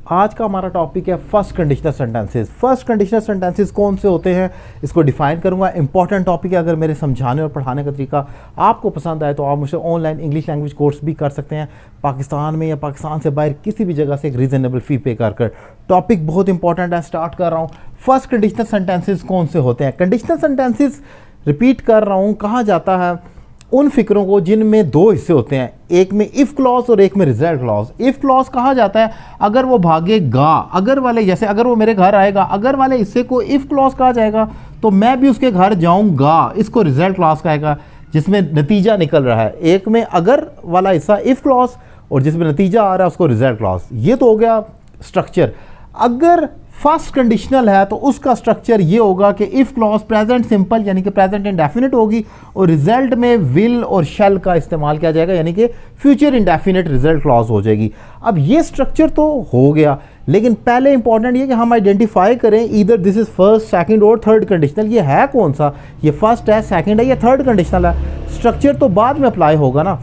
आज का हमारा टॉपिक है first conditional sentences. First conditional sentences कौन से होते हैं इसको डिफाइन करूंगा। इंपॉर्टेंट टॉपिक है। अगर मेरे समझाने और पढ़ाने का तरीका आपको पसंद आए तो आप मुझसे ऑनलाइन इंग्लिश लैंग्वेज कोर्स भी कर सकते हैं, पाकिस्तान में या पाकिस्तान से बाहर किसी भी जगह से एक रीजनेबल फ़ी पे कर। टॉपिक बहुत इंपॉर्टेंट है, स्टार्ट कर रहा हूँ। फर्स्ट कंडीशनल सेंटेंसेस कौन से होते हैं? कंडीशनल सेंटेंसेस रिपीट कर रहा हूँ, कहा जाता है उन फिक्रों को जिनमें दो हिस्से होते हैं, एक में इफ़ क्लॉज और एक में रिजल्ट क्लॉज। इफ़ क्लॉज कहा जाता है अगर वो भागेगा, अगर वाले, जैसे अगर वो मेरे घर आएगा, अगर वाले हिस्से को इफ़ क्लॉज कहा जाएगा तो मैं भी उसके घर जाऊंगा, इसको रिजल्ट क्लॉज कहेगा, जिसमें नतीजा निकल रहा है। एक में अगर वाला हिस्सा इफ़ क्लॉज और जिसमें नतीजा आ रहा है उसको रिजल्ट क्लॉज। ये तो हो गया स्ट्रक्चर। अगर फर्स्ट कंडीशनल है तो उसका स्ट्रक्चर ये होगा कि इफ़ क्लॉज प्रेजेंट सिंपल यानी कि प्रेजेंट इंडेफिनिट होगी और रिजल्ट में विल और शैल का इस्तेमाल किया जाएगा यानी कि फ्यूचर इंडेफिनिट रिजल्ट क्लॉज हो जाएगी। अब ये स्ट्रक्चर तो हो गया, लेकिन पहले इंपॉर्टेंट ये कि हम आइडेंटिफाई करें either this is first, second और थर्ड कंडीशनल। ये है कौन सा? ये फर्स्ट है, सेकंड है या थर्ड कंडीशनल है? स्ट्रक्चर तो बाद में अप्लाई होगा ना।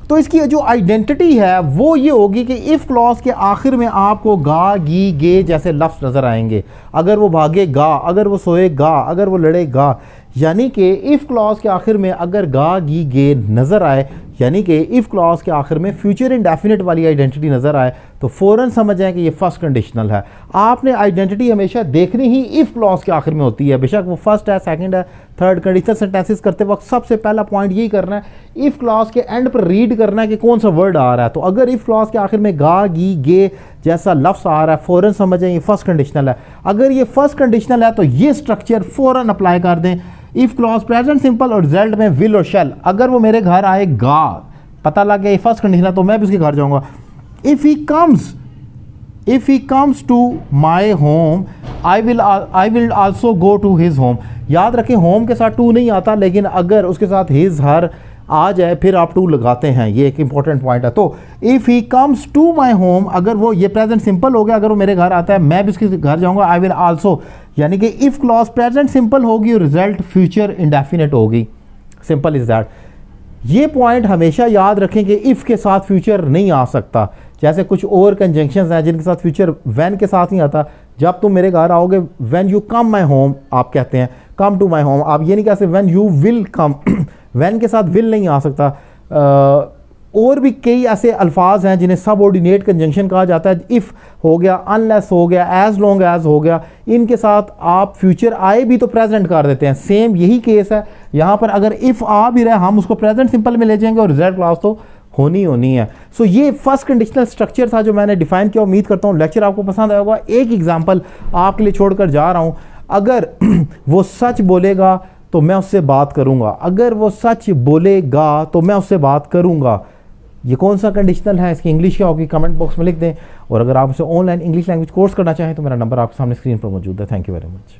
तो इसकी जो आइडेंटिटी है वो ये होगी कि इफ़ क्लॉज के आखिर में आपको गा, गी, गे जैसे लफ्ज़ नज़र आएंगे। अगर वो भागेगा, अगर वो सोएगा, अगर वो लड़ेगा, यानी कि इफ़ क्लॉज के आखिर में अगर गा, गी, गे नज़र आए, यानी कि इफ़ क्लॉज के आखिर में फ्यूचर इंडेफिनिट वाली आइडेंटिटी नज़र आए तो फ़ौरन समझ जाएं कि ये फर्स्ट कंडीशनल है। आपने आइडेंटिटी हमेशा देखनी ही इफ़ क्लॉज के आखिर में होती है, बेशक वो फर्स्ट है, सेकंड है, थर्ड। कंडीशनल सेंटेंसेस करते वक्त सबसे पहला पॉइंट यही करना है, इफ़ क्लॉज के एंड पर रीड करना है कि कौन सा वर्ड आ रहा है। तो अगर इफ़ क्लॉज के आखिर में गा, गी, गे जैसा लफ्ज़ आ रहा है फ़ौरन समझ जाएं ये फर्स्ट कंडीशनल है। अगर ये फर्स्ट कंडीशनल है तो ये स्ट्रक्चर फ़ौरन अप्लाई कर दें। इफ़ क्लॉज प्रेजेंट सिंपल और रिजल्ट में विल और शैल। अगर वो मेरे घर आएगा, पता लग गया ये फर्स्ट कंडीशन है, तो मैं भी उसके घर जाऊंगा। If he comes to my home I will also go to his home. याद रखें होम के साथ टू नहीं आता, लेकिन अगर उसके साथ हिज, हर आ जाए फिर आप टू लगाते हैं। ये एक इंपॉर्टेंट पॉइंट है। तो if he comes to my home, अगर वो, ये प्रेजेंट सिंपल हो गया, अगर वो मेरे घर आता है मैं भी उसके घर जाऊंगा। आई विल आल्सो, यानी कि इफ़ क्लॉज प्रेजेंट सिंपल होगी और रिजल्ट फ्यूचर इंडेफिनिट होगी। Simple is that. ये पॉइंट हमेशा याद रखें कि इफ़ के साथ फ्यूचर नहीं आ सकता। जैसे कुछ और कंजंक्शंस हैं जिनके साथ फ्यूचर व्हेन के साथ नहीं आता। जब तुम मेरे घर आओगे, when you come my home आप कहते हैं, कम टू माई होम। आप ये नहीं कहते when you will come when के साथ विल नहीं आ सकता। और भी कई ऐसे अल्फाज हैं जिन्हें सबऑर्डिनेट कंजंक्शन कहा जाता है। इफ़ हो गया, अनलेस हो गया, एज लॉन्ग एज हो गया, इनके साथ आप फ्यूचर आए भी तो प्रेजेंट कर देते हैं। सेम यही केस है यहाँ पर। अगर इफ़ आ भी रहा है हम उसको प्रेजेंट सिंपल में ले जाएंगे और रिजल्ट क्लॉज तो होनी है। सो ये फर्स्ट कंडीशनल स्ट्रक्चर था जो मैंने डिफाइन किया। उम्मीद करता हूँ लेक्चर आपको पसंद आया होगा। एक एग्जाम्पल आपके लिए छोड़कर जा रहा हूँ। अगर वो सच बोलेगा तो मैं उससे बात करूँगा, अगर वो सच बोलेगा तो मैं उससे बात करूँगा। ये कौन सा कंडीशनल है, इसकी इंग्लिश क्या होगी, कमेंट बॉक्स में लिख दें। और अगर आप उसे ऑनलाइन इंग्लिश लैंग्वेज कोर्स करना चाहें तो मेरा नंबर आपके सामने स्क्रीन पर मौजूद है। Thank you very much.